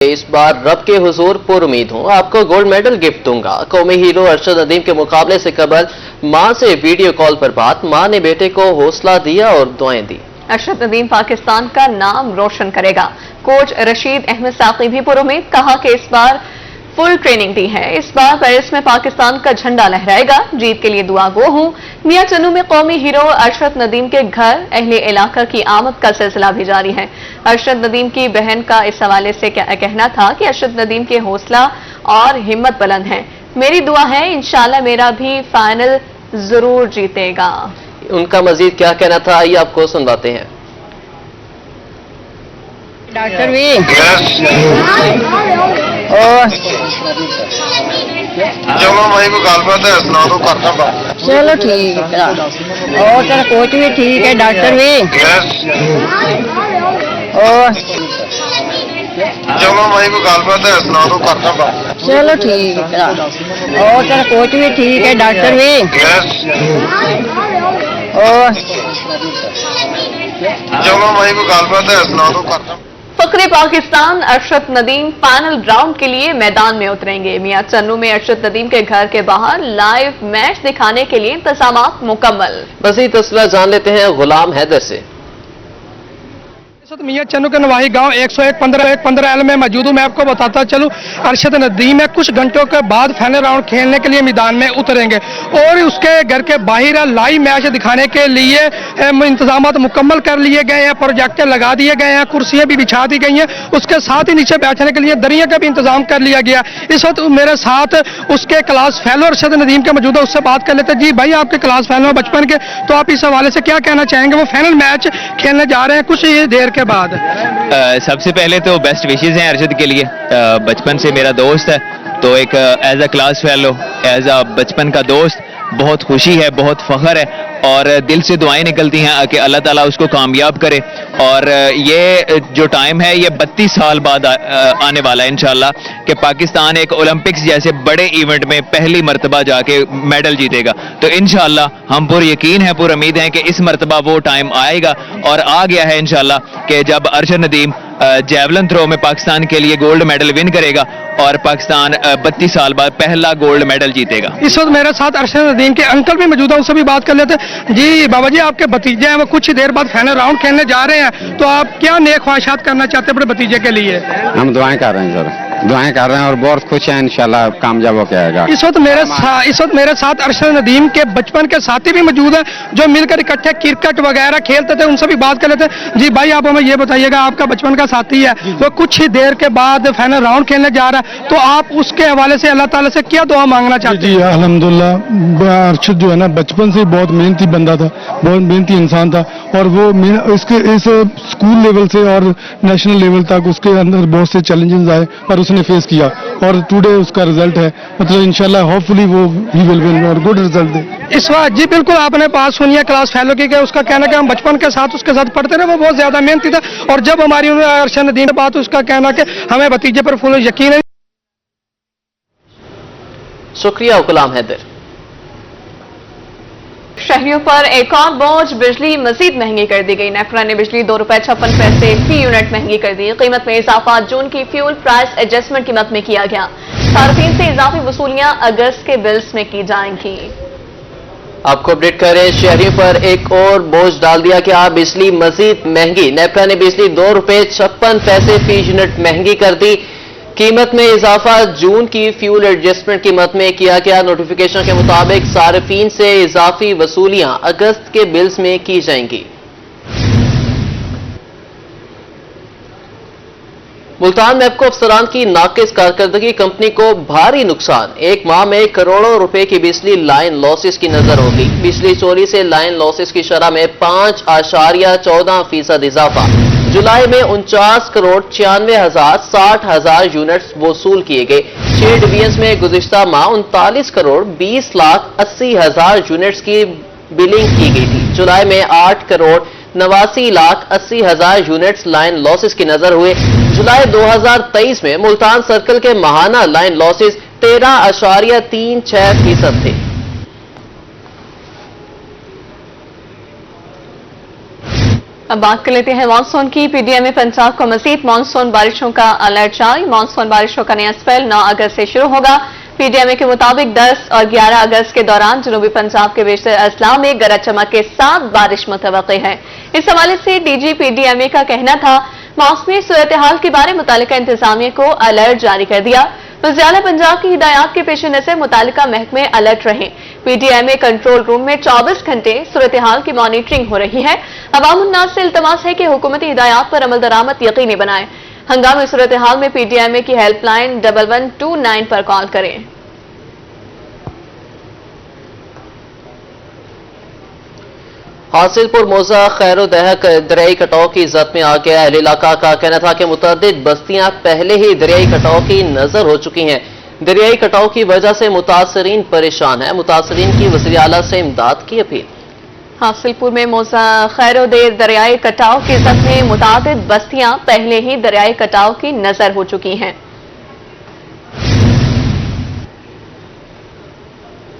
इस बार रब के हुजूर पुर उम्मीद हूँ, आपको गोल्ड मेडल गिफ्ट दूंगा। कौमी हीरो अरशद नदीम के मुकाबले से कबल मां से वीडियो कॉल पर बात, मां ने बेटे को हौसला दिया और दुआएं दी। अरशद नदीम पाकिस्तान का नाम रोशन करेगा। कोच रशीद अहमद साकी भी पुर उम्मीद, कहा कि इस बार फुल ट्रेनिंग दी है, इस बार पेरिस में पाकिस्तान का झंडा लहराएगा, जीत के लिए दुआ गो हूं। मियां चन्नू में कौमी हीरो अरशद नदीम के घर अहले इलाका की आमद का सिलसिला भी जारी है। अरशद नदीम की बहन का इस हवाले से कहना था कि अरशद नदीम के हौसला और हिम्मत बुलंद है, मेरी दुआ है इंशाल्लाह मेरा भी फाइनल जरूर जीतेगा। उनका मजीद क्या कहना था, आइए आपको सुनवाते हैं। डॉक्टर भी चलो भाई को गलबात है सुना दो करना बा। चलो ठीक है, और तेरा कोच भी ठीक है, डॉक्टर भी और चलो भाई को गलबात है सुना दो करना बा। चलो ठीक है, और तेरा कोच भी ठीक है, डॉक्टर भी और चलो भाई को गलबात है सुना दो करना। फखरे पाकिस्तान अरशद नदीम फाइनल राउंड के लिए मैदान में उतरेंगे। मियां चन्नू में अरशद नदीम के घर के बाहर लाइव मैच दिखाने के लिए इंतजामात मुकम्मल। मजीद तफसीलात जान लेते हैं गुलाम हैदर से। मियां चन्नू के नवाही गांव 101-15 में मौजूद हूं। मैं आपको बताता चलूं, अरशद नदीम कुछ घंटों के बाद फाइनल राउंड खेलने के लिए मैदान में उतरेंगे और उसके घर के बाहर लाइव मैच दिखाने के लिए इंतजाम मुकम्मल कर लिए गए हैं, प्रोजेक्टर लगा दिए गए हैं, कुर्सियां भी बिछा दी गई हैं, उसके साथ ही नीचे बैठने के लिए दरिया का भी इंतजाम कर लिया गया। इस वक्त मेरे साथ उसके क्लास फेलो अरशद नदीम के मौजूद है, उससे बात कर लेते हैं। जी भाई, आपके क्लास फेलो बचपन के, तो आप इस हवाले से क्या कहना चाहेंगे? वो फाइनल मैच खेलने जा रहे हैं कुछ देर के बाद। सबसे पहले तो बेस्ट विशेस हैं अरशद के लिए, बचपन से मेरा दोस्त है, तो एक as a class fellow, as a बचपन का दोस्त बहुत खुशी है, बहुत फख्र है और दिल से दुआएं निकलती हैं कि अल्लाह ताला उसको कामयाब करे। और ये जो टाइम है ये 32 साल बाद आने वाला है इंशाल्लाह, कि पाकिस्तान एक ओलंपिक्स जैसे बड़े इवेंट में पहली मर्तबा जाके मेडल जीतेगा। तो इंशाल्लाह हम पूरे यकीन है, पूरी उम्मीद है कि इस मर्तबा वो टाइम आएगा और आ गया है इंशाल्लाह, कि जब अरशद नदीम जैवलिन थ्रो में पाकिस्तान के लिए गोल्ड मेडल विन करेगा और पाकिस्तान 32 साल बाद पहला गोल्ड मेडल जीतेगा। इस वक्त मेरे साथ अरशद नदीम के अंकल भी मौजूद है, उनसे भी बात कर लेते हैं। जी बाबा जी, आपके भतीजे हैं, वो कुछ ही देर बाद फाइनल राउंड खेलने जा रहे हैं, तो आप क्या नेक ख्वाहिशात करना चाहते हैं अपने भतीजे के लिए? हम दुआएं कर रहे हैं सर, दुआएं कर रहे हैं और बहुत खुश हैं, इंशाल्लाह कामयाब होकर आएगा। इस वक्त मेरे साथ अरशद नदीम के बचपन के साथी भी मौजूद हैं, जो मिलकर इकट्ठे क्रिकेट वगैरह खेलते थे, उनसे भी बात कर लेते हैं। जी भाई, आप हमें ये बताइएगा, आपका बचपन का साथी है, वो कुछ ही देर के बाद फाइनल राउंड खेलने जा रहा है, तो आप उसके हवाले से अल्लाह ताला से क्या दुआ मांगना चाहते हैं? जी अल्हम्दुलिल्लाह, अरशद जो है ना बचपन से बहुत मेहनती बंदा था, बहुत मेहनती इंसान था, और वो इस स्कूल लेवल से और नेशनल लेवल तक उसके अंदर बहुत से चैलेंजेस आए और उसने फेस किया, और टुडे उसका रिजल्ट है, मतलब इंशाल्लाह होपफुली वो ही विल विन और गुड रिजल्ट दे। इस बार जी बिल्कुल आपने बात सुनी है क्लास फेलो की, उसका कहना कि हम बचपन के साथ उसके साथ पढ़ते रहे, वो बहुत ज्यादा मेहनती था, और जब हमारी अरशद नदीम से बात, उसका कहना कि हमें भतीजे पर फुल यकीन है। शुक्रिया गुलाम हैदर। शहरियों पर एक और बोझ, बिजली मजीद महंगी कर दी गई। नेफ्रा ने बिजली ₹2.56 फी यूनिट महंगी कर दी। कीमत में इजाफा जून की फ्यूल प्राइस एडजस्टमेंट कीमत में किया गया। सार्फिन से इजाफी वसूलियां अगस्त के बिल्स में की जाएंगी। आपको अपडेट करें, शहरियों पर एक और बोझ डाल दिया कि आप बिजली मजीद महंगी। नेफ्रा ने बिजली ₹2.56 फी यूनिट महंगी कर दी। कीमत में इजाफा जून की फ्यूल एडजस्टमेंट कीमत में किया गया। नोटिफिकेशन के मुताबिक सार्फिन से इजाफी वसूलियां अगस्त के बिल्स में की जाएंगी। मुल्तान मैपको अफसरान की नाकिस कारकर्दगी कंपनी को भारी नुकसान। एक माह में करोड़ों रुपए की बिजली लाइन लॉसेस की नजर होगी। बिजली चोरी से लाइन लॉसेस की शरह में 5.14% इजाफा। जुलाई में 49 करोड़ 96,60,000 यूनिट्स वसूल किए गए। 6 डिवीजन्स में गुज़िश्ता माह 39 करोड़ 20,80,000 यूनिट्स की बिलिंग की गई थी। जुलाई में 8 करोड़ 89,80,000 यूनिट्स लाइन लॉसेस की नजर हुए। जुलाई 2023 में मुल्तान सर्कल के माहाना लाइन लॉसेस 13.36% थे। अब बात कर लेते हैं मानसून की। पीडीएम में पंजाब को मजीद मानसून बारिशों का अलर्ट जारी। मानसून बारिशों का नया स्पेल 9 अगस्त से शुरू होगा। पीडीएम के मुताबिक 10 और 11 अगस्त के दौरान जनूबी पंजाब के बेशतर अजला में गरज चमक के साथ बारिश मुतवक्की है। इस हवाले से डीजी पीडीएम का कहना था, मौसमी सूरत हाल के बारे मुतालिका इंतजामिया को अलर्ट जारी कर दिया। वज़ीर पंजाब की हिदायत के पेश नज़र मुतालिका महकमे अलर्ट रहे। पीडीएमए कंट्रोल रूम में 24 घंटे सूरत हाल की मॉनिटरिंग हो रही है। अवाम उन्नास से इल्तमास है कि हुकूमती हिदायत पर अमल दरामद यकीनी बनाए। हंगामी सूरत हाल में पीडीएमए की हेल्पलाइन 1129 पर कॉल करें। हासिलपुर मोजा खैरो दहक दरियाई कटाव की जद में आ गया। अहल इलाका का कहना था कि मुतअद्दिद बस्तियां पहले ही दरियाई कटाव की नजर हो चुकी हैं। दरियाई कटाव की वजह से मुतासरीन परेशान है। मुतासरीन की वज़ीर आला से इमदाद की अपील। हासिलपुर में मोजा खैरो दरियाई कटाव की जद में मुतअद्दिद बस्तियां पहले ही दरियाई कटाव की नजर हो चुकी हैं।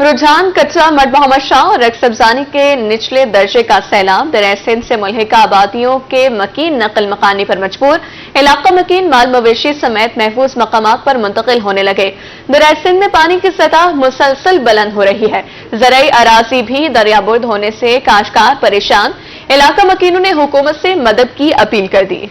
रुझान कच्चा मड मोहम्मद शाह और रक्स अफजानी के निचले दर्जे का सैलाब। दरिया सिंध से मुल्हिका आबादियों के मकीन नकल मकानी पर मजबूर। इलाका मकीन माल मवेशी समेत महफूज मकामात पर मुंतकिल होने लगे। दरिया सिंध में पानी की सतह मुसलसल बुलंद हो रही है। ज़राई अराजी भी दरियाबुर्द होने से काश्तकार परेशान। इलाका मकीनों ने हुकूमत से मदद की अपील कर दी।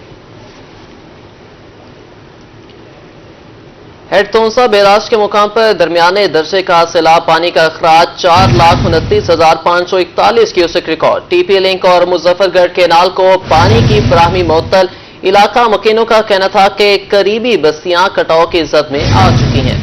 हेडतोंसा बैराज के मुकाम पर दरमियाने दर्जे का सैलाब पानी का अखराज 4,29,541 क्यूसेक रिकॉर्ड। टीपी लिंक और मुजफ्फरगढ़ केनाल को पानी की फराहमी मुअत्तल। इलाका मकीनों का कहना था कि करीबी बस्तियां कटाव की जद में आ चुकी हैं।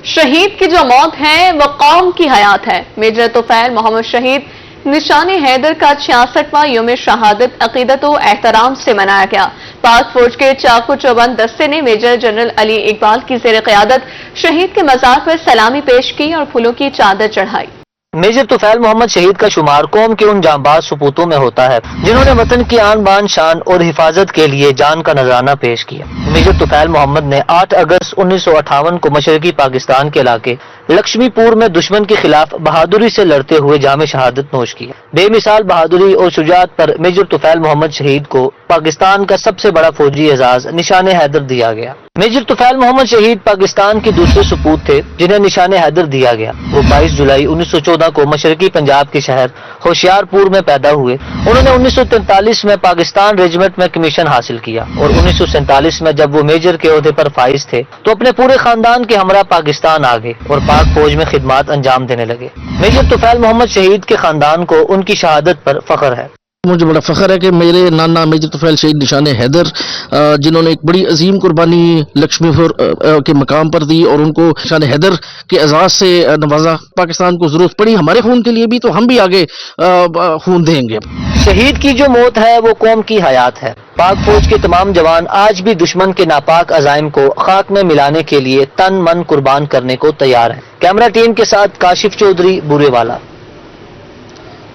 शहीद की जो मौत है वह कौम की हयात है। मेजर तुफैल मोहम्मद शहीद निशाने हैदर का 66वां यौम शहादत अकीदत व एहतराम से मनाया गया। पाक फौज के चाकू चौबंद दस्ते ने मेजर जनरल अली इकबाल की ज़ेर क़यादत शहीद के मज़ार पर सलामी पेश की और फूलों की चादर चढ़ाई। मेजर तुफैल मोहम्मद शहीद का शुमार कौम के उन जांबाज सपूतों में होता है जिन्होंने वतन की आन बान शान और हिफाजत के लिए जान का नजराना पेश किया। मेजर तुफैल मोहम्मद ने 8 अगस्त 1958 को मशरकी पाकिस्तान के इलाके लक्ष्मीपुर में दुश्मन के खिलाफ बहादुरी से लड़ते हुए जामे शहादत नोश किया। बेमिसाल बहादुरी और शुजाअत पर मेजर तुफैल मोहम्मद शहीद को पाकिस्तान का सबसे बड़ा फौजी एजाज निशाने हैदर दिया गया। मेजर तुफैल मोहम्मद शहीद पाकिस्तान के दूसरे सपूत थे जिन्हें निशाने हैदर दिया गया। वो 22 जुलाई 1914 को मशरकी पंजाब के शहर होशियारपुर में पैदा हुए। उन्होंने 1943 में पाकिस्तान रेजिमेंट में कमीशन हासिल किया और 1947 में जब वो मेजर के ओहदे पर फाइज थे तो अपने पूरे खानदान के हमरा पाकिस्तान आ गए और पाक फौज में खिदमत अंजाम देने लगे। मेजर तुफैल मोहम्मद शहीद के खानदान को उनकी शहादत पर फख्र है। मुझे बड़ा फख्र है कि मेरे नाना मेजर तुफैल शहीद निशाने हैदर जिन्होंने एक बड़ी अजीम कुर्बानी लक्ष्मीपुर के मकाम पर दी और उनको निशाने हैदर के एजाज से नवाजा। पाकिस्तान को जरूरत पड़ी हमारे खून के लिए भी तो हम भी आगे खून देंगे। शहीद की जो मौत है वो कौम की हयात है। पाक फौज के तमाम जवान आज भी दुश्मन के नापाक अजाइम को खाक में मिलाने के लिए तन मन कुर्बान करने को तैयार है। कैमरा टीम के साथ काशिफ चौधरी बुरेवाला।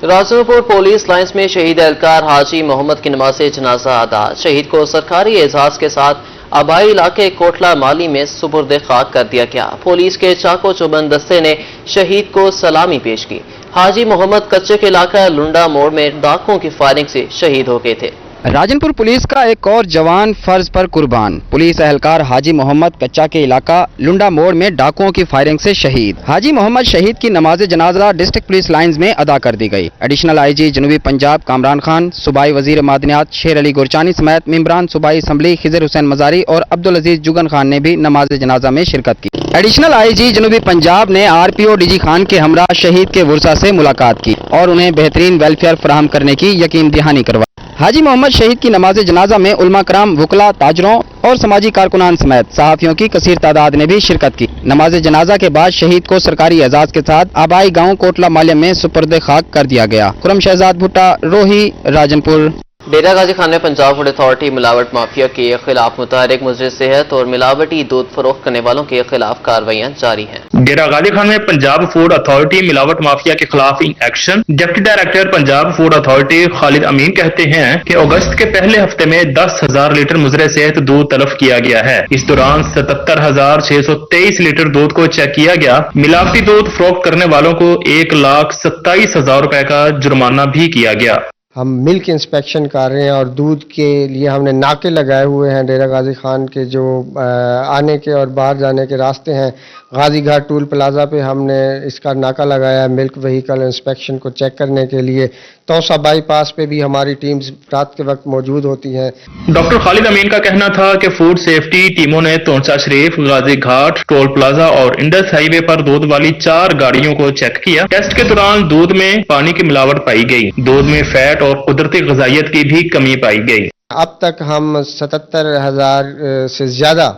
राजनपुर पुलिस लाइंस में शहीद एहलकार हाजी मोहम्मद की नमाज़े जनाजा अदा। शहीद को सरकारी एजाज के साथ आबाई इलाके कोटला माली में सुपुर्द खाक कर दिया गया। पुलिस के चाको चौबंद दस्ते ने शहीद को सलामी पेश की। हाजी मोहम्मद कच्चे के इलाका लुंडा मोड़ में डाकुओं की फायरिंग से शहीद हो गए थे। राजनपुर पुलिस का एक और जवान फर्ज पर कुर्बान। पुलिस एहलकार हाजी मोहम्मद कच्चा के इलाका लुंडा मोड़ में डाकुओं की फायरिंग से शहीद। हाजी मोहम्मद शहीद की नमाज जनाजा डिस्ट्रिक्ट पुलिस लाइंस में अदा कर दी गई। एडिशनल आईजी जनूबी पंजाब कामरान खान, सूबाई वजीर मादनियात शेर अली गुरचानी समेत मेंबरान सूबाई असम्बली खिजर हुसैन मजारी और अब्दुल अजीज जुगन खान ने भी नमाज जनाजा में शिरकत की। एडिशनल आईजी जनूबी पंजाब ने RPO DG खान के हमरा शहीद के वर्सा से मुलाकात की और उन्हें बेहतरीन वेलफेयर फराहम करने की यकीन दहानी करवाई। हाजी मोहम्मद शहीद की नमाज जनाजा में उलमा कराम, वकला, ताजरों और समाजी कारकुनान समेत सहाफियों की कसीर तादाद ने भी शिरकत की। नमाज जनाजा के बाद शहीद को सरकारी एजाज के साथ आबाई गांव कोटला मालिया में सुपुर्द खाक कर दिया गया। खुरम शहजाद भुट्टा, रोही, राजनपुर। डेरा गाजी खान में पंजाब फूड अथॉरिटी मिलावट माफिया के खिलाफ मुतहरिक मुजरिम सेहत और मिलावटी दूध फरोख्त करने वालों के खिलाफ कार्रवाइयां जारी हैं। डेरा गाजी खान में पंजाब फूड अथॉरिटी मिलावट माफिया के खिलाफ in action. Deputy director Punjab food authority Khalid Amin कहते हैं कि अगस्त के पहले हफ्ते में 10,000 लीटर मुजरे सेहत दूध तलब किया गया है। इस दौरान 77,623 लीटर दूध को चेक किया गया। मिलावटी दूध फरोख्त करने वालों को 1,27,000 रुपए का जुर्माना भी किया गया। हम मिल्क इंस्पेक्शन कर रहे हैं और दूध के लिए हमने नाके लगाए हुए हैं। डेरा गाजी खान के जो आने के और बाहर जाने के रास्ते हैं, गाजी घाट टूल प्लाजा पे हमने इसका नाका लगाया है मिल्क व्हीकल इंस्पेक्शन को चेक करने के लिए। तौसा बाईपास पे भी हमारी टीम्स रात के वक्त मौजूद होती हैं। डॉक्टर खालिद अमीन का कहना था कि फूड सेफ्टी टीमों ने तोंसा शरीफ, गाजी घाट, टोल प्लाजा और इंडस हाईवे पर दूध वाली 4 गाड़ियों को चेक किया। टेस्ट के दौरान दूध में पानी की मिलावट पाई गई। दूध में फैट और कुदरती ग़िज़ाइयत की भी कमी पाई गई। अब तक हम 77,000 से ज्यादा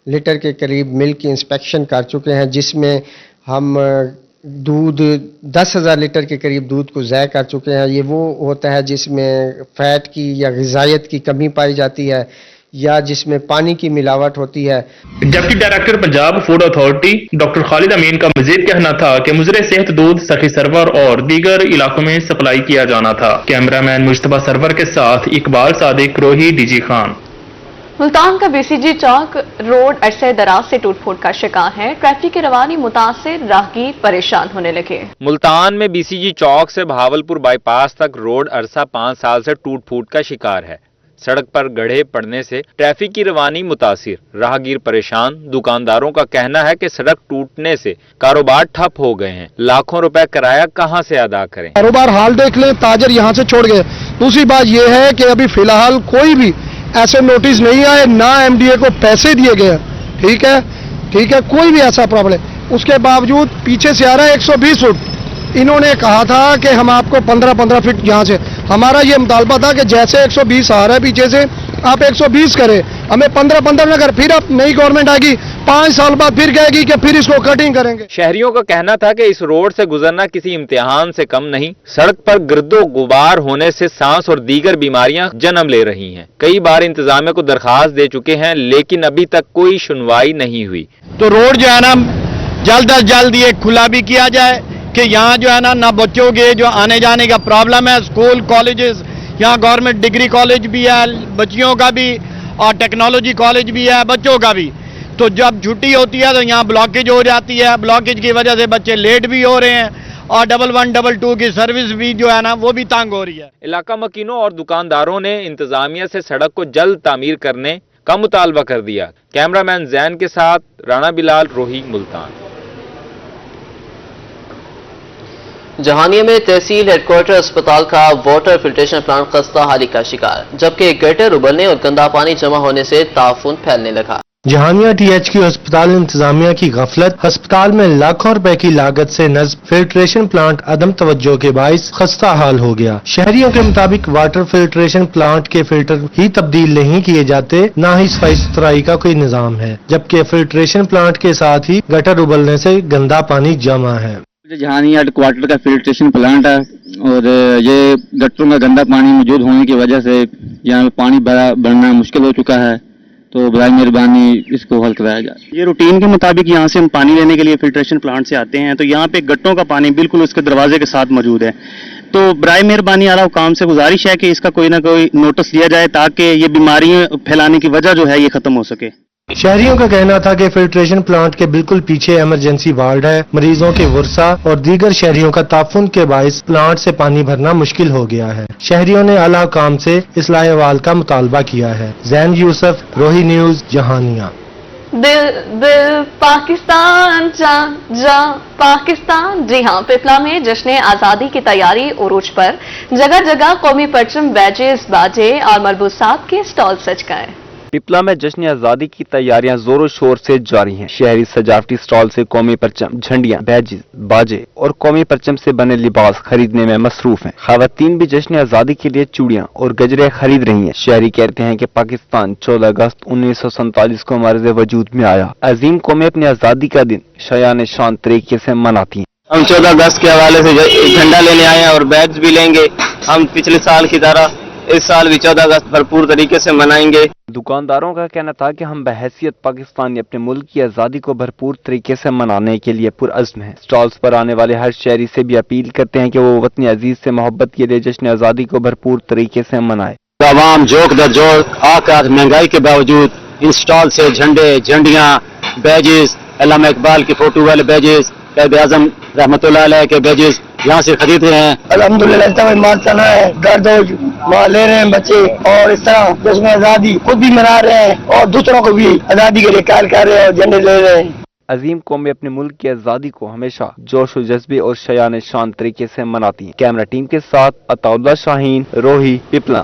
लीटर के करीब मिल्क की इंस्पेक्शन कर चुके हैं, जिसमें हम दूध 10,000 लीटर के करीब दूध को ज़ाय कर चुके हैं। ये वो होता है जिसमें फैट की या ग़िज़ाइयत की कमी पाई जाती है या जिसमें पानी की मिलावट होती है। Deputy director Punjab food authority doctor Khalid Amin का मजीद कहना था कि मुजरे सेहत दूध सखी सरवर और दीगर इलाकों में सप्लाई किया जाना था। कैमरामैन मुश्तबा सरवर के साथ इकबाल सादिक, रोही, डीजी खान। मुल्तान का बीसीजी चौक रोड अरसे दराज से टूट फूट का शिकार है। ट्रैफिक की रवानी मुतासिर, राहगीर परेशान होने लगे। मुल्तान में बीसीजी चौक से बहावलपुर बाईपास तक रोड अरसा 5 साल से टूट फूट का शिकार है। सड़क पर गड्ढे पड़ने से ट्रैफिक की रवानी मुतासिर, राहगीर परेशान। दुकानदारों का कहना है कि सड़क टूटने से कारोबार ठप हो गए हैं। लाखों रुपए किराया कहां से अदा करें। कारोबार हाल देख लें, ताजर यहां से छोड़ गए। दूसरी बात यह है कि अभी फिलहाल कोई भी ऐसे नोटिस नहीं आए, ना एमडीए को पैसे दिए गए। ठीक है, कोई भी ऐसा प्रॉब्लम। उसके बावजूद पीछे से आ रहा है 120 फुट। इन्होंने कहा था कि हम आपको 15-15 फीट यहाँ से, हमारा ये मुतालबा था कि जैसे 120 आ रहा है पीछे से, आप 120 करें, हमें 15-15 न कर। फिर अब नई गवर्नमेंट आएगी, 5 साल बाद फिर कहेगी कि फिर इसको कटिंग करेंगे। शहरियों का कहना था कि इस रोड से गुजरना किसी इम्तिहान से कम नहीं। सड़क पर गिरदो गुबार होने से सांस और दीगर बीमारियां जन्म ले रही हैं। कई बार इंतजामिया को दरखास्त दे चुके हैं, लेकिन अभी तक कोई सुनवाई नहीं हुई। तो रोड जो है ना जल्द अज जल्द ये खुला भी किया जाए कि यहाँ जो है ना बच्चों के जो आने जाने का प्रॉब्लम है। स्कूल, कॉलेजेस, यहाँ गवर्नमेंट डिग्री कॉलेज भी है बच्चियों का भी, और टेक्नोलॉजी कॉलेज भी है बच्चों का भी। तो जब छुट्टी होती है तो यहाँ ब्लॉकेज हो जाती है। ब्लॉकेज की वजह से बच्चे लेट भी हो रहे हैं और 11, 22 की सर्विस भी जो है ना वो भी तंग हो रही है। इलाका मकीनों और दुकानदारों ने इंतजामिया से सड़क को जल्द तामीर करने का मुतालबा कर दिया। कैमरामैन जैन के साथ राणा बिलाल, रोही, मुल्तान। जहानिया में तहसील हेडक्वार्टर अस्पताल का वाटर फिल्ट्रेशन प्लांट खस्ता हाली का शिकार, जबकि गटर उबलने और गंदा पानी जमा होने से ताफून फैलने लगा। जहानिया THQ अस्पताल इंतजामिया की गफलत, अस्पताल में लाखों रुपए की लागत से नस्ब फिल्ट्रेशन प्लांट अदम तवज्जो के बाइस खस्ता हाल हो गया। शहरियों के मुताबिक वाटर फिल्ट्रेशन प्लांट के फिल्टर ही तब्दील नहीं किए जाते, न ही सफाई सुथराई का कोई निजाम है, जबकि फिल्ट्रेशन प्लांट के साथ ही गटर उबलने से गंदा पानी जमा है। जहानिया हेडक्वार्टर का फिल्ट्रेशन प्लांट है और ये गटरों में गंदा पानी मौजूद होने की वजह से यहाँ पानी भरना मुश्किल हो चुका है। तो बराए मेहरबानी इसको हल कराया जाए। ये रूटीन के मुताबिक यहाँ से हम पानी लेने के लिए फिल्ट्रेशन प्लांट से आते हैं, तो यहाँ पे गट्टों का पानी बिल्कुल उसके दरवाजे के साथ मौजूद है। तो बराए मेहरबानी आला हुकाम से गुजारिश है कि इसका कोई ना कोई नोटिस लिया जाए ताकि ये बीमारियां फैलाने की वजह जो है ये खत्म हो सके। शहरियों का कहना था कि फिल्ट्रेशन प्लांट के बिल्कुल पीछे इमरजेंसी वार्ड है। मरीजों के वर्षा और दीगर शहरियों का ताफुन के बाइस प्लांट से पानी भरना मुश्किल हो गया है। शहरियों ने आला हुकाम से इस्लाह अहवाल का मुतालबा किया है। जैन यूसुफ, रोही न्यूज, जहानिया। दिल पाकिस्तान जा पाकिस्तान। जी हाँ, पिपला में जश्न आज़ादी की तैयारी उरूज पर जगह जगह कौमी परचम, बैजेस, बाजे और मलबूसात के स्टॉल सज गए। पिपला में जश्न आज़ादी की तैयारियां जोरों शोर से जारी हैं। शहरी सजावटी स्टॉल से कौमी परचम, झंडियां, बैजेस, बाजे और कौमी परचम से बने लिबास खरीदने में मसरूफ हैं। खवातीन भी जश्न आज़ादी के लिए चूड़ियां और गजरे खरीद रही हैं। शहरी कहते हैं कि पाकिस्तान 14 अगस्त 1947 को मर्ज़ वजूद में आया। अजीम कौमें अपनी आज़ादी का दिन शायान शान तरीके से मनाती हैं। हम 14 अगस्त के हवाले से झंडा लेने आए हैं और बैज भी लेंगे। हम पिछले साल की तरह इस साल भी 14 अगस्त भरपूर तरीके से मनाएंगे। दुकानदारों का कहना था कि हम बहैसियत पाकिस्तानी अपने मुल्क की आज़ादी को भरपूर तरीके से मनाने के लिए पुरअज़्म हैं। स्टॉल्स पर आने वाले हर शहरी से भी अपील करते हैं कि वो वतन अजीज से मोहब्बत के लिए जश्न आज़ादी को भरपूर तरीके से मनाए। आवाम जोक दर जोक आकर महंगाई के बावजूद इन स्टॉल से झंडे, झंडियाँ, बैजेस, अल्लामा इकबाल की फोटो वाले बैजेस, कायद आज़म रहमतुल्लाह अलैह के बैजेस यहाँ से खरीद रहे हैं। अल्हम्दुलिल्लाह माल चल रहा है, गर्दोज माल ले रहे हैं बच्चे, और इस तरह जश्न आज़ादी खुद भी मना रहे हैं और दूसरों को भी आज़ादी के लिए कायल कर रहे हैं और झंडे ले रहे हैं। अजीम कौमें अपने मुल्क की आज़ादी को हमेशा जोश व जज्बे और शयान शान तरीके से मनाती हैं। कैमरा टीम के साथ अताउल्लाह शाहीन, रोही, पिपला।